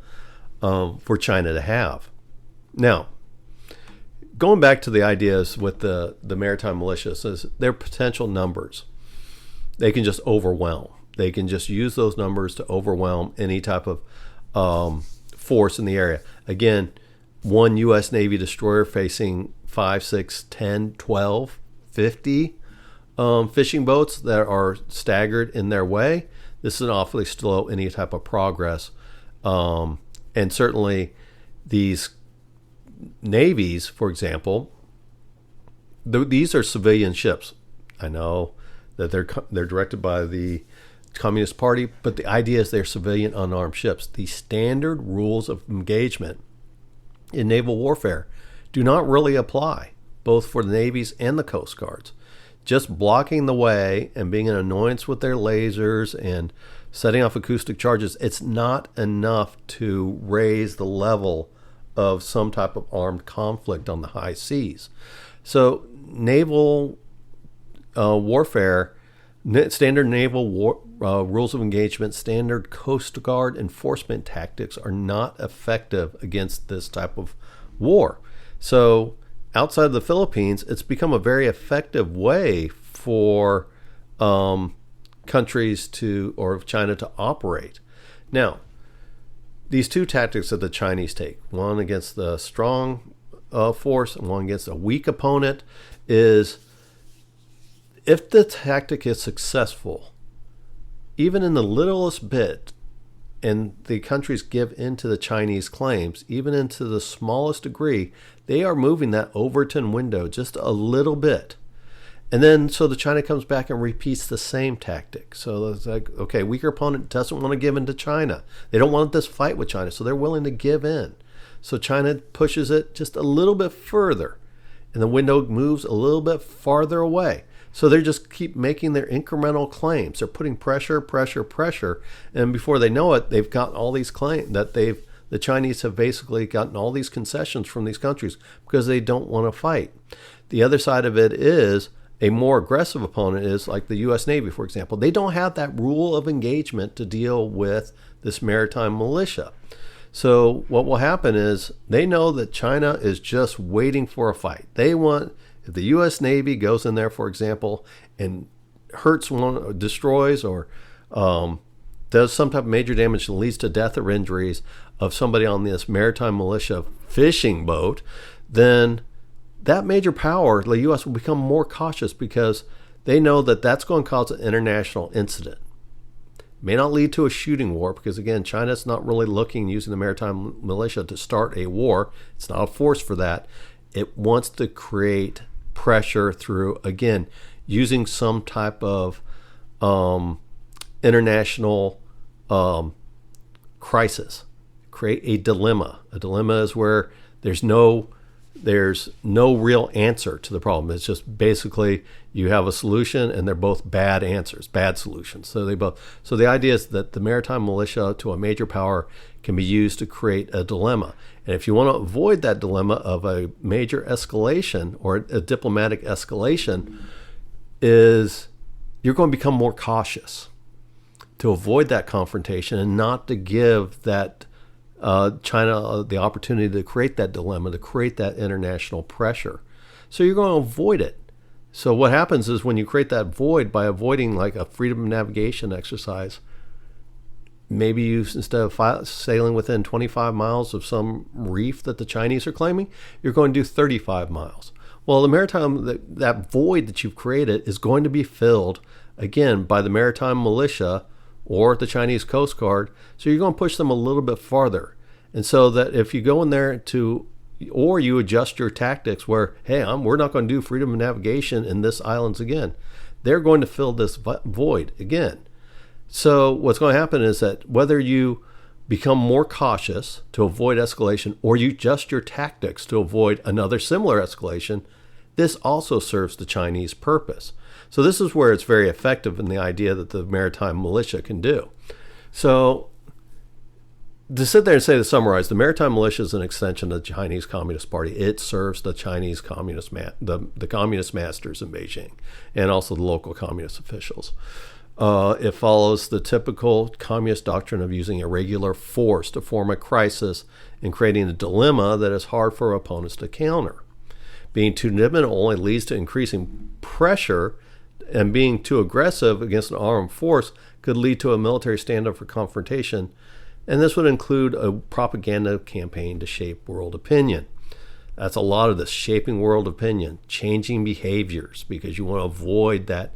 S1: for China to have. Now, going back to the ideas with the Maritime Militia, is their potential numbers. They can just overwhelm. They can just use those numbers to overwhelm any type of force in the area. Again, one U.S. Navy destroyer facing 5, 6, 10, 12, 50 fishing boats that are staggered in their way. This is an awfully slow any type of progress. And certainly these navies, for example, these are civilian ships. I know that they're directed by the Communist Party, but the idea is they're civilian unarmed ships. The standard rules of engagement in naval warfare do not really apply, both for the navies and the coast guards. Just blocking the way and being an annoyance with their lasers and setting off acoustic charges, it's not enough to raise the level of some type of armed conflict on the high seas. So naval warfare, standard naval rules of engagement, standard Coast Guard enforcement tactics are not effective against this type of war. So outside of the Philippines, it's become a very effective way for countries or China to operate. Now, these two tactics that the Chinese take, one against the strong force and one against a weak opponent, is if the tactic is successful, even in the littlest bit, and the countries give in to the Chinese claims, even into the smallest degree, they are moving that Overton window just a little bit. And then so the China comes back and repeats the same tactic. So it's like, okay, weaker opponent doesn't want to give in to China. They don't want this fight with China, so they're willing to give in. So China pushes it just a little bit further, and the window moves a little bit farther away. So they just keep making their incremental claims. They're putting pressure, and before they know it, they've got all these claims that the Chinese have basically gotten all these concessions from these countries because they don't want to fight. The other side of it is a more aggressive opponent is like the U.S. Navy, for example. They don't have that rule of engagement to deal with this maritime militia. So what will happen is they know that China is just waiting for a fight. If the U.S. Navy goes in there, for example, and hurts one, destroys, or does some type of major damage and leads to death or injuries of somebody on this maritime militia fishing boat, then that major power, the U.S., will become more cautious because they know that that's going to cause an international incident. May not lead to a shooting war because, again, China's not really using the maritime militia to start a war. It's not a force for that. It wants to create pressure through, again, using some type of international crisis. Create a dilemma. A dilemma is where there's no there's no real answer to the problem. It's just basically you have a solution, and they're both bad answers, bad solutions. So the idea is that the maritime militia to a major power can be used to create a dilemma. And if you want to avoid that dilemma of a major escalation or a diplomatic escalation, is you're going to become more cautious to avoid that confrontation and not to give that China the opportunity to create that dilemma, to create that international pressure. So you're going to avoid it. So what happens is when you create that void by avoiding like a freedom of navigation exercise, maybe you, instead of sailing within 25 miles of some reef that the Chinese are claiming, you're going to do 35 miles. Well, the maritime, that void that you've created is going to be filled, again, by the maritime militia or the Chinese Coast Guard. So you're going to push them a little bit farther. And so that if you go in there or you adjust your tactics where, hey, we're not going to do freedom of navigation in this islands again, they're going to fill this void again. So what's going to happen is that whether you become more cautious to avoid escalation or you adjust your tactics to avoid another similar escalation, this also serves the Chinese purpose. So this is where it's very effective in the idea that the maritime militia can do. So to sit there and say, to summarize, the maritime militia is an extension of the Chinese Communist Party. It serves the Chinese communist the communist masters in Beijing and also the local communist officials. It follows the typical communist doctrine of using irregular force to form a crisis and creating a dilemma that is hard for opponents to counter. Being too nimble only leads to increasing pressure, and being too aggressive against an armed force could lead to a military standoff for confrontation. And this would include a propaganda campaign to shape world opinion. That's a lot of this, shaping world opinion, changing behaviors, because you want to avoid that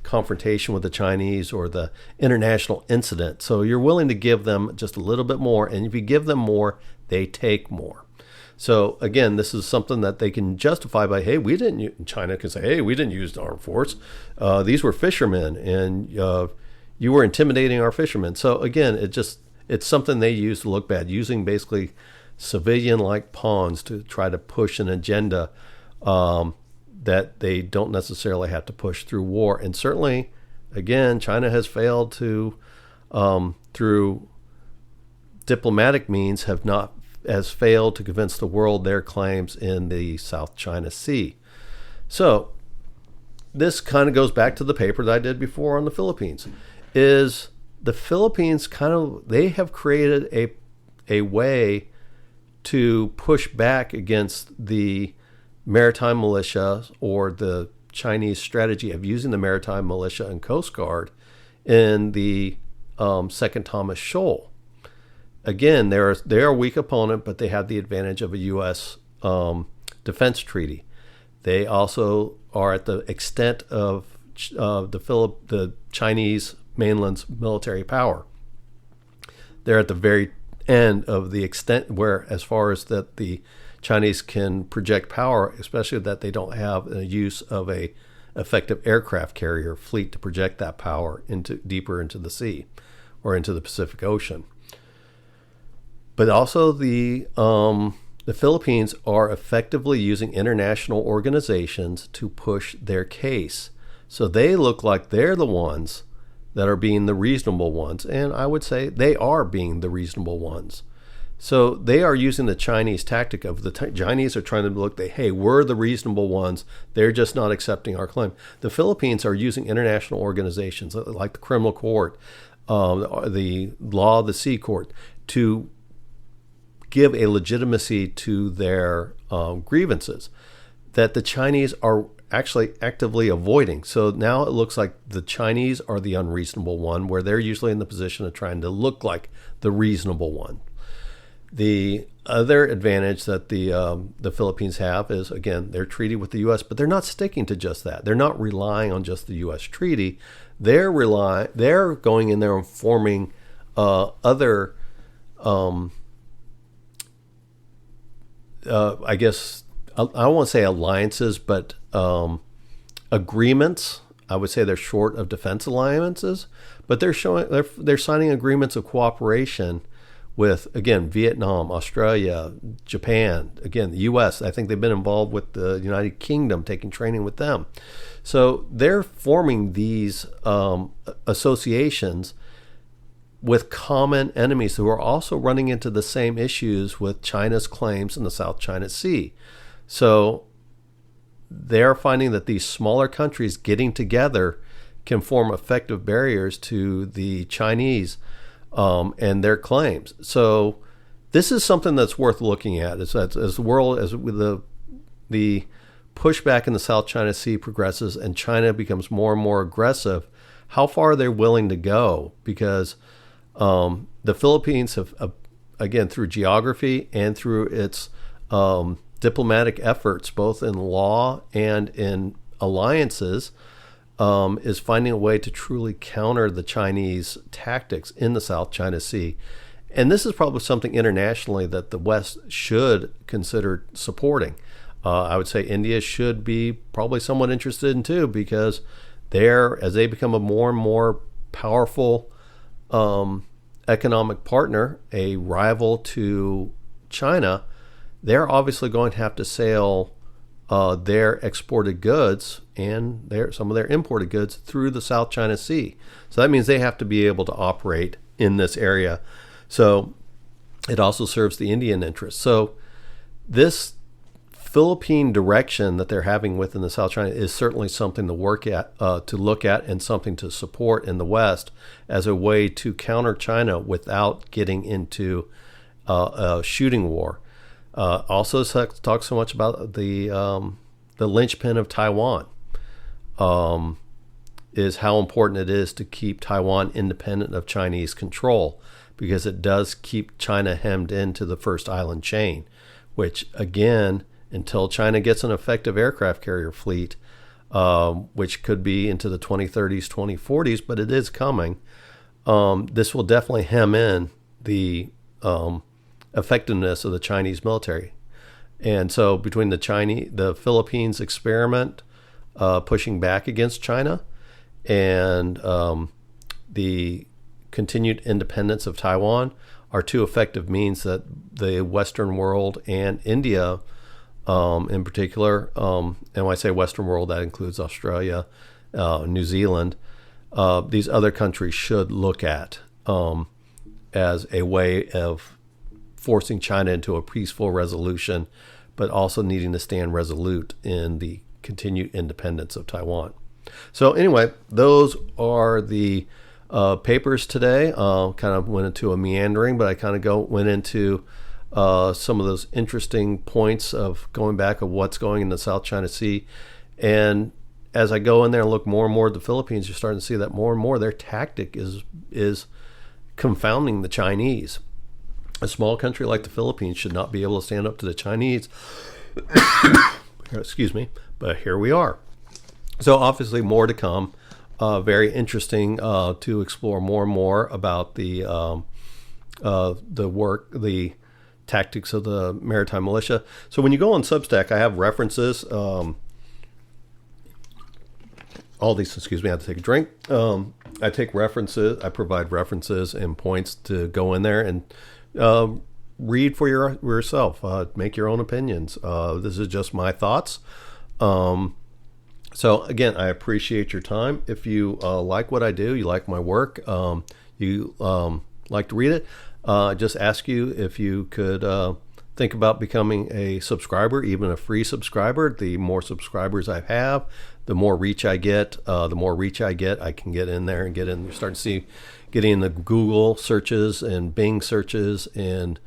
S1: confrontation with the Chinese or the international incident. So you're willing to give them just a little bit more, and if you give them more, they take more. So again, this is something that they can justify by, hey, China can say, hey, we didn't use the armed force. These were fishermen, and you were intimidating our fishermen. So again, it's something they use to look bad, using basically civilian-like pawns to try to push an agenda that they don't necessarily have to push through war. And certainly, again, China has failed to, through diplomatic means, has failed to convince the world their claims in the South China Sea. So this kind of goes back to the paper that I did before on the Philippines. Is the Philippines they have created a way to push back against the maritime militia or the Chinese strategy of using the maritime militia and Coast Guard in the Second Thomas Shoal. Again, they're a weak opponent, but they have the advantage of a U.S. defense treaty. They also are at the extent of the Chinese mainland's military power. They're at the very end of the extent where, as far as that the Chinese can project power, especially that they don't have a use of a effective aircraft carrier fleet to project that power deeper into the sea or into the Pacific Ocean. But also the Philippines are effectively using international organizations to push their case. So they look like they're the ones that are being the reasonable ones. And I would say they are being the reasonable ones. So they are using the Chinese tactic of the Chinese are trying to look, hey, we're the reasonable ones. They're just not accepting our claim. The Philippines are using international organizations like the Criminal Court, the Law of the Sea Court, to give a legitimacy to their grievances that the Chinese are actually actively avoiding. So now it looks like the Chinese are the unreasonable one, where they're usually in the position of trying to look like the reasonable one. The other advantage that the Philippines have is, again, their treaty with the U.S., but they're not sticking to just that. They're not relying on just the U.S. treaty. They're going in there and forming other I guess I don't want to say alliances, but agreements. I would say they're short of defense alliances, but they're signing agreements of cooperation with, again, Vietnam, Australia, Japan, again, the U.S. I think they've been involved with the United Kingdom, taking training with them. So they're forming these associations with common enemies who are also running into the same issues with China's claims in the South China Sea. So they're finding that these smaller countries getting together can form effective barriers to the Chinese and their claims. So this is something that's worth looking at as the world, as the pushback in the South China Sea progresses and China becomes more and more aggressive. How far they're willing to go, because the Philippines have, again, through geography and through its diplomatic efforts, both in law and in alliances, is finding a way to truly counter the Chinese tactics in the South China Sea. And this is probably something internationally that the West should consider supporting. I would say India should be probably somewhat interested in too, because as they become a more and more powerful economic partner, a rival to China, they're obviously going to have to sail their exported goods and some of their imported goods through the South China Sea. So that means they have to be able to operate in this area. So it also serves the Indian interest. So this Philippine direction that they're having within the South China is certainly something to look at, and something to support in the West as a way to counter China without getting into a shooting war. Also talk so much about the linchpin of Taiwan, is how important it is to keep Taiwan independent of Chinese control, because it does keep China hemmed into the first island chain, which, again, until China gets an effective aircraft carrier fleet, which could be into the 2030s, 2040s, but it is coming, this will definitely hem in the effectiveness of the Chinese military. And so between the Philippines experiment pushing back against China, and the continued independence of Taiwan are two effective means that the Western world and India in particular, and when I say Western world, that includes Australia, New Zealand, these other countries should look at as a way of forcing China into a peaceful resolution, but also needing to stand resolute in the continued independence of Taiwan. So anyway, those are the papers today. Kind of went into a meandering, but I kind of went into some of those interesting points of going back of what's going in the South China Sea. And as I go in there and look more and more at the Philippines, you're starting to see that more and more their tactic is confounding the Chinese. A small country like the Philippines should not be able to stand up to the Chinese. Excuse me, but here we are. So obviously more to come. Very interesting to explore more and more about the tactics of the Maritime Militia. So when you go on Substack, I have references. All these, excuse me, I have to take a drink. I take references. I provide references and points to go in there and read for yourself. Make your own opinions. This is just my thoughts. So again, I appreciate your time. If you like what I do, you like my work, you like to read it, I just ask you if you could think about becoming a subscriber, even a free subscriber. The more subscribers I have, the more reach I get. I can get in there and you start to see getting in the Google searches and Bing searches and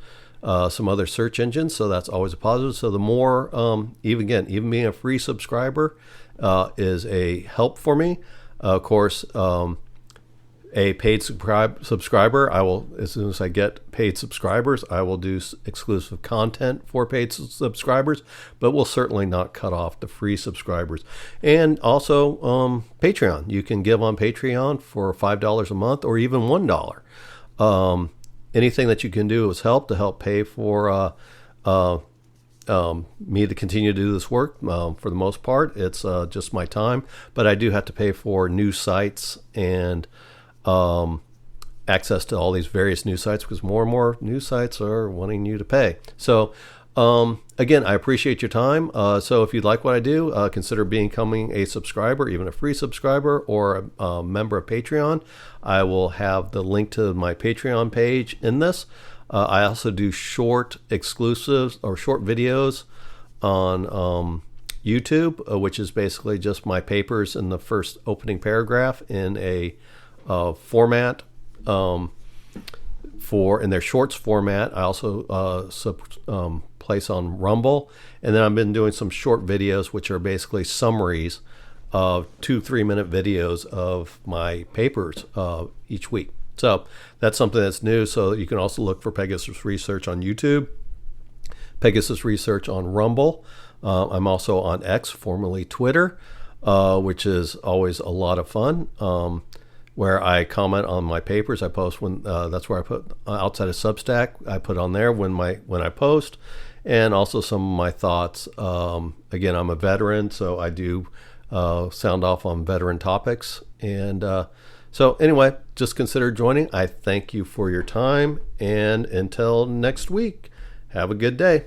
S1: some other search engines. So that's always a positive. So the more, even being a free subscriber is a help for me. Of course, a paid subscriber, I will, as soon as I get paid subscribers, I will do exclusive content for paid subscribers, but we'll certainly not cut off the free subscribers. And also Patreon. You can give on Patreon for $5 a month or even $1. Anything that you can do is help pay for me to continue to do this work. For the most part, it's just my time, but I do have to pay for new sites and access to all these various news sites, because more and more news sites are wanting you to pay. So again, I appreciate your time. So if you'd like what I do, consider becoming a subscriber, even a free subscriber, or a member of Patreon. I will have the link to my Patreon page in this. I also do short exclusives or short videos on YouTube, which is basically just my papers in the first opening paragraph in a format, in their shorts format. I also place on Rumble, and then I've been doing some short videos, which are basically summaries of 2-3 minute videos of my papers each week. So that's something that's new. So you can also look for Pegasus Research on YouTube, Pegasus Research on Rumble. I'm also on X, formerly Twitter, which is always a lot of fun, where I comment on my papers. I post when that's where I put outside of Substack. I put on there when I post, and also some of my thoughts. Again, I'm a veteran, so I do sound off on veteran topics. And so anyway, just consider joining. I thank you for your time, and until next week, have a good day.